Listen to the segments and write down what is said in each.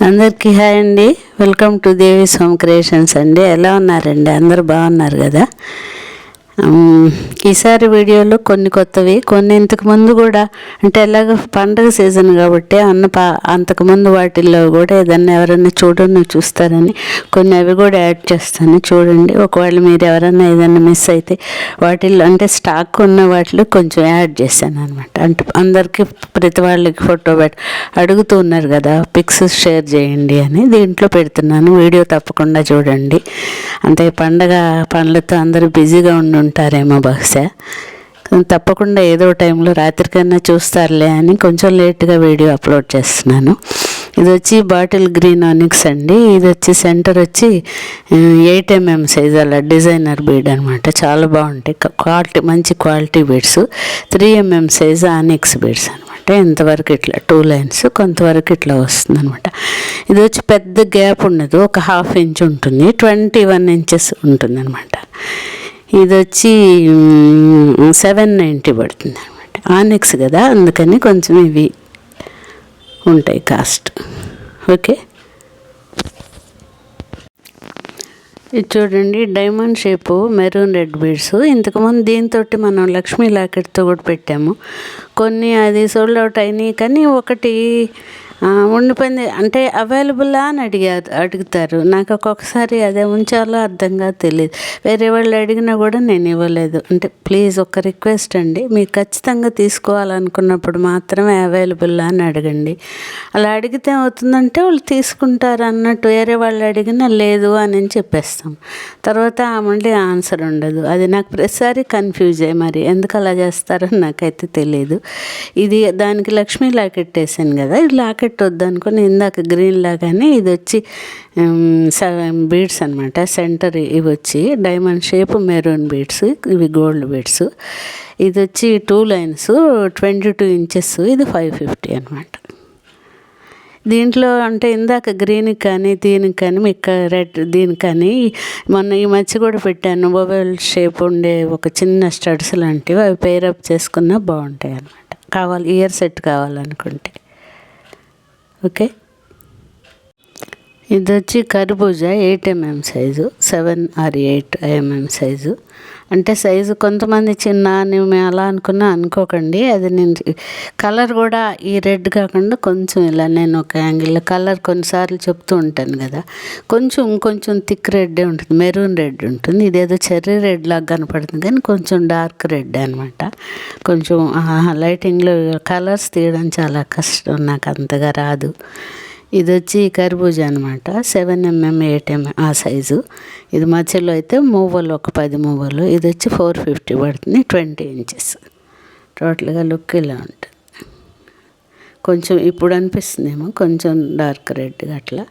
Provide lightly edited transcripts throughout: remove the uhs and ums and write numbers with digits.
అందరికీ హాయ్ అండి. Welcome to Devi's home creations అండి. ఎలా ఉన్నారండి? అందరూ బాగున్నారు కదా? ఈసారి వీడియోలో కొన్ని కొత్తవి, కొన్ని ఇంతకుముందు కూడా, అంటే ఎలాగ పండగ సీజన్ కాబట్టి అంతకుముందు వాటిల్లో కూడా ఏదన్నా ఎవరైనా చూస్తారని కొన్ని అవి కూడా యాడ్ చేస్తాను, చూడండి. ఒకవేళ మీరు ఎవరైనా ఏదైనా మిస్ అయితే వాటిల్లో అంటే స్టాక్ ఉన్న వాటిలో కొంచెం యాడ్ చేశాను అనమాట. అంటే అందరికీ ప్రతి వాళ్ళకి ఫోటో అడుగుతూ ఉన్నారు కదా, పిక్స్ షేర్ చేయండి అని దీంట్లో పెడుతున్నాను. వీడియో తప్పకుండా చూడండి. అంతే, పండగ పనులతో అందరూ బిజీగా ఉంటారేమో బహుశా. తప్పకుండా ఏదో టైంలో రాత్రికన్నా చూస్తారులే అని కొంచెం లేట్గా వీడియో అప్లోడ్ చేస్తున్నాను. ఇది వచ్చి బాటిల్ గ్రీన్ ఆనిక్స్ అండి. ఇది వచ్చి సెంటర్ వచ్చి 8 mm సైజ్ అలా డిజైనర్ బీడ్ అనమాట. చాలా బాగుంటాయి, మంచి quality beads. 3 mm size onyx beads అనమాట. ఇంతవరకు ఇట్లా 2 లైన్స్, కొంతవరకు ఇట్లా వస్తుంది అనమాట. ఇది వచ్చి పెద్ద గ్యాప్ ఉండదు, ఒక 1/2 ఇంచ్ ఉంటుంది, 21 inches ఉంటుంది అనమాట. ఇది వచ్చి 790 పడుతుంది అనమాట. ఆనిక్స్ కదా, అందుకని కొంచెం ఇవి ఉంటాయి కాస్ట్. ఓకే, ఇది చూడండి, diamond shape maroon red beads. ఇంతకుముందు దీంతో మనం లక్ష్మీ లాకెట్తో కూడా పెట్టాము. కొన్ని అది సోల్డ్ అవుట్ అయినాయి, కానీ ఒకటి ఉండిపోయింది. అంటే అవైలబుల్లా అని అడుగుతారు. నాకు ఒక్కొక్కసారి అదే ఉంచాలో అర్థంగా తెలియదు. వేరే వాళ్ళు అడిగినా కూడా నేను ఇవ్వలేదు. అంటే ప్లీజ్ ఒక రిక్వెస్ట్ అండి, మీరు ఖచ్చితంగా తీసుకోవాలనుకున్నప్పుడు మాత్రమే అవైలబుల్లా అని అడగండి. అలా అడిగితే అవుతుందంటే వాళ్ళు తీసుకుంటారు అన్నట్టు. వేరే వాళ్ళు అడిగినా లేదు అని చెప్పేస్తాం. తర్వాత మళ్ళీ ఆన్సర్ ఉండదు. అది నాకు ప్రతిసారి కన్ఫ్యూజ్ అయ్యి, మరి ఎందుకు అలా చేస్తారని నాకైతే తెలియదు. ఇది దానికి లక్ష్మీ లాకెట్ వేసాను కదా, ఇది లాకెట్ వద్దనుకొని ఇందాక గ్రీన్ లాగానే ఇది వచ్చి 7 బీడ్స్ అనమాట. సెంటర్ ఇవి వచ్చి డైమండ్ షేప్ మెరూన్ బీడ్స్, ఇవి గోల్డ్ బీడ్స్. ఇది వచ్చి 2 lines 22 inches, ఇది 550 అనమాట. దీంట్లో అంటే ఇందాక గ్రీన్కి కానీ దీనికి కానీ మీకు రెడ్ దీనికి కానీ మొన్న ఈ మధ్య కూడా పెట్టాను. ఓవెల్ షేప్ ఉండే ఒక చిన్న స్టడ్స్ లాంటివి, అవి పేరప్ చేసుకున్నా బాగుంటాయి అన్నమాట. ఇయర్ సెట్ కావాలనుకుంటే. ఓకే, ఇది వచ్చి కర్బూజా 8 mm size, 7 or 8 mm size. అంటే సైజు కొంతమంది చిన్న అని మేము అలా అనుకోకండి. అది నేను కలర్ కూడా ఈ రెడ్ కాకుండా కొంచెం ఇలా నేను ఒక యాంగిల్లో కలర్ కొన్నిసార్లు చెప్తూ ఉంటాను కదా, కొంచెం థిక్ రెడ్డే ఉంటుంది, మెరూన్ రెడ్ ఉంటుంది. ఇదేదో చెర్రీ రెడ్ లాగా కనపడుతుంది, కానీ కొంచెం డార్క్ రెడ్ అనమాట. కొంచెం లైటింగ్లో కలర్స్ తీయడం చాలా కష్టం, నాకు అంతగా రాదు. ఇది వచ్చి కర్బూజా అనమాట, 7 mm 8 mm ఆ సైజు. ఇది మధ్యలో అయితే మూవలు ఒక 10 మూవలు. ఇది వచ్చి 450 పడుతుంది, 20 inches. టోటల్గా లుక్ ఇలా ఉంటుంది. కొంచెం ఇప్పుడు అనిపిస్తుందేమో కొంచెం డార్క్ రెడ్గా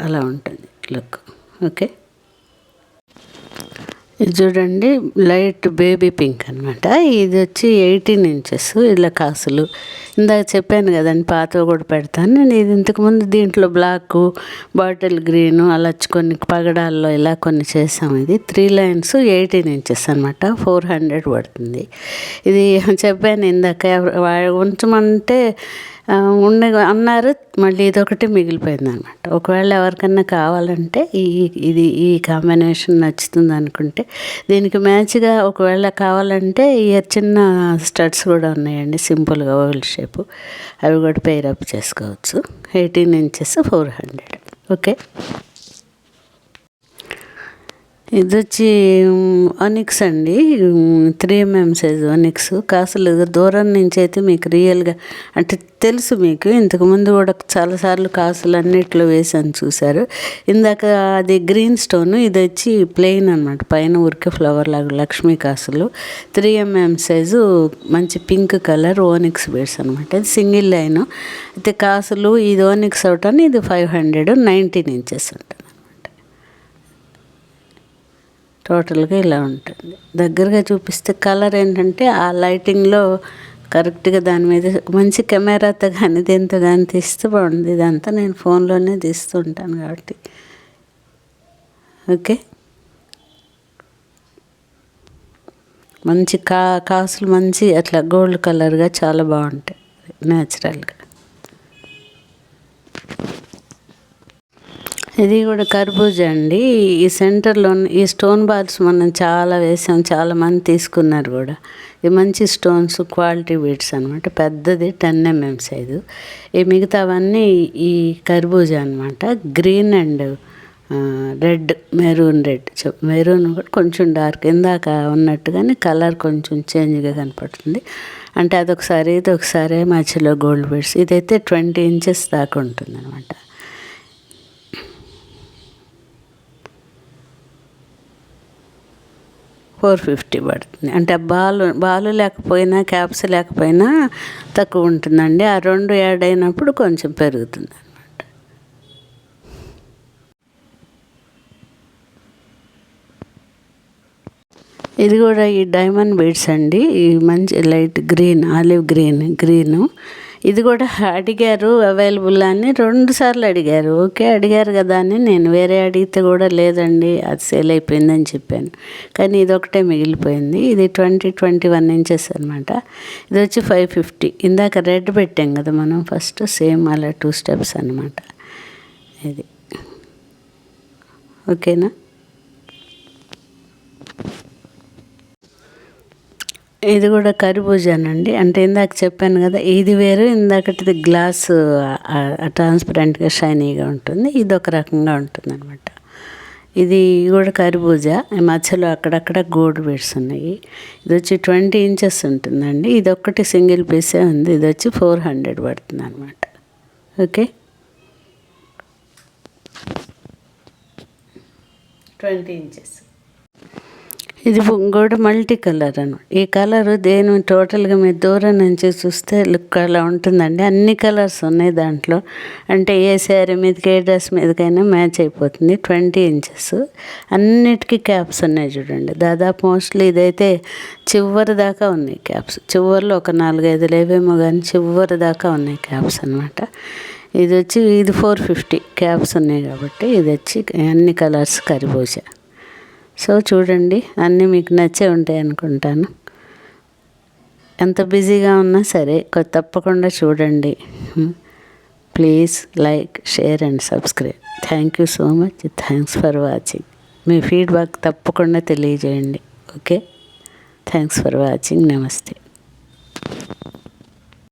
అలా ఉంటుంది లుక్. ఓకే, ఇది చూడండి, లైట్ బేబీ పింక్ అనమాట. ఇది వచ్చి 18 inches. ఇలా కాసులు ఇందాక చెప్పాను కదండి, పాతవి కూడా పెడతాను నేను. ఇది ఇంతకుముందు దీంట్లో బ్లాక్, బాటిల్ గ్రీన్ అలా కొన్ని పగడాల్లో ఇలా కొన్ని చేసాము. ఇది 3 lines 18 inches అనమాట, 400 పడుతుంది. ఇది చెప్పాను ఇందాక, ఉంచమంటే అన్నారు, మళ్ళీ ఇదొకటి మిగిలిపోయింది అనమాట. ఒకవేళ ఎవరికన్నా కావాలంటే ఈ కాంబినేషన్ నచ్చుతుంది అనుకుంటే దీనికి మ్యాచ్గా ఒకవేళ కావాలంటే చిన్న స్టడ్స్ కూడా ఉన్నాయండి, సింపుల్గా ఓవెల్ షేపు, అవి కూడా పేరప్ చేసుకోవచ్చు. 18 inches 400. ఓకే, ఇది వచ్చి ఆనిక్స్ అండి, 3 mm సైజు ఆనిక్స్. కాసులు దూరం నుంచి అయితే మీకు రియల్గా అంటే తెలుసు, మీకు ఇంతకుముందు కూడా చాలాసార్లు కాసులు అన్నిట్లో వేసాను, చూశారు. ఇందాక అది గ్రీన్ స్టోన్, ఇది వచ్చి ప్లెయిన్ అనమాట, పైన ఊరికే ఫ్లవర్ లాగా లక్ష్మీ కాసులు. 3 mm సైజు మంచి పింక్ కలర్ ఓనిక్స్ బీడ్స్ అనమాట. ఇది సింగిల్ లైన్ అయితే కాసులు. ఇది ఓనిక్స్ అవుతాను, ఇది 500, 19 inches ఉంటుంది. టోటల్గా ఇలా ఉంటుంది. దగ్గరగా చూపిస్తే కలర్ ఏంటంటే ఆ లైటింగ్లో కరెక్ట్గా దాని మీద మంచి కెమెరాతో కానీ దేంతో కానీ తీస్తే బాగుంది. ఇదంతా నేను ఫోన్లోనే తీస్తూ ఉంటాను కాబట్టి. ఓకే, మంచి కాసులు మంచి అట్లా గోల్డ్ కలర్గా చాలా బాగుంటాయి న్యాచురల్గా. ఇది కూడా కర్బూజా అండి. ఈ సెంటర్లో ఈ స్టోన్ బాల్స్ మనం చాలా వేసాం, చాలామంది తీసుకున్నారు కూడా. ఇది మంచి స్టోన్స్, క్వాలిటీ బీడ్స్ అనమాట. పెద్దది 10 mm సైజు. ఈ మిగతావన్నీ ఈ కర్బూజా అనమాట. Green and red, maroon red. Maroon కూడా కొంచెం డార్క్, ఇందాక ఉన్నట్టుగానే కలర్ కొంచెం చేంజ్గా కనపడుతుంది. అంటే అదొకసారి ఇదొకసారి మధ్యలో గోల్డ్ బీడ్స్. ఇదైతే 20 inches దాకా ఉంటుంది అనమాట. $450 పడుతుంది. అంటే బాలు లేకపోయినా, క్యాప్స్ లేకపోయినా తక్కువ ఉంటుందండి. ఆ 2 యాడ్ అయినప్పుడు కొంచెం పెరుగుతుంది అనమాట. ఇది కూడా ఈ డైమండ్ బీడ్స్ అండి. ఈ మంచి లైట్ గ్రీన్, ఆలివ్ గ్రీను. ఇది కూడా అడిగారు అవైలబుల్ అని 2 సార్లు అడిగారు. ఓకే అడిగారు కదా అని నేను వేరే అడిగితే కూడా లేదండి అది సేల్ అయిపోయిందని చెప్పాను. కానీ ఇది ఒకటే మిగిలిపోయింది. ఇది 21 inches అనమాట. ఇది వచ్చి $550. ఇందాక రెడ్ పెట్టాం కదా మనం ఫస్ట్, సేమ్ అలా 2 steps అనమాట. ఇది ఓకేనా. ఇది కూడా కర్బూజానండి. అంటే ఇందాక చెప్పాను కదా, ఇది వేరు, ఇందాకటిది గ్లాస్ ట్రాన్స్పరెంట్గా షైనీగా ఉంటుంది. ఇది ఒక రకంగా ఉంటుంది అనమాట. ఇది కూడా కర్బూజా, మధ్యలో అక్కడక్కడ గోల్డ్ బీడ్స్ ఉన్నాయి. ఇది వచ్చి 20 inches ఉంటుందండి. ఇది ఒక్కటి సింగిల్ పీసే ఉంది. ఇది వచ్చి $400 పడుతుంది అనమాట. Okay 20 inches. ఇది కూడా మల్టీ కలర్ అనమాట. ఈ కలర్ దేని టోటల్గా మీరు దూరం నుంచి చూస్తే లుక్ అలా ఉంటుందండి. అన్ని కలర్స్ ఉన్నాయి దాంట్లో. అంటే ఏ శారీ మీదకి, ఏ డ్రెస్ మీదకైనా మ్యాచ్ అయిపోతుంది. 20 inches. అన్నిటికీ క్యాప్స్ ఉన్నాయి చూడండి. దాదాపు మోస్ట్లీ ఇదైతే చివరి దాకా ఉన్నాయి క్యాప్స్. చివరిలో ఒక 4-5 లేవేమో కానీ చివరి దాకా ఉన్నాయి క్యాప్స్ అనమాట. ఇది వచ్చి ఇది $450 క్యాప్స్ ఉన్నాయి కాబట్టి. ఇది వచ్చి అన్ని కలర్స్ కర్బూజా. సో చూడండి, అన్నీ మీకు నచ్చే ఉంటాయి అనుకుంటాను. ఎంత బిజీగా ఉన్నా సరే తప్పకుండా చూడండి. Please like, share and subscribe. Thank you so much. Thanks for watching. Me feedback తప్పకుండా తెలియజేయండి. Okay, thanks for watching. నమస్తే.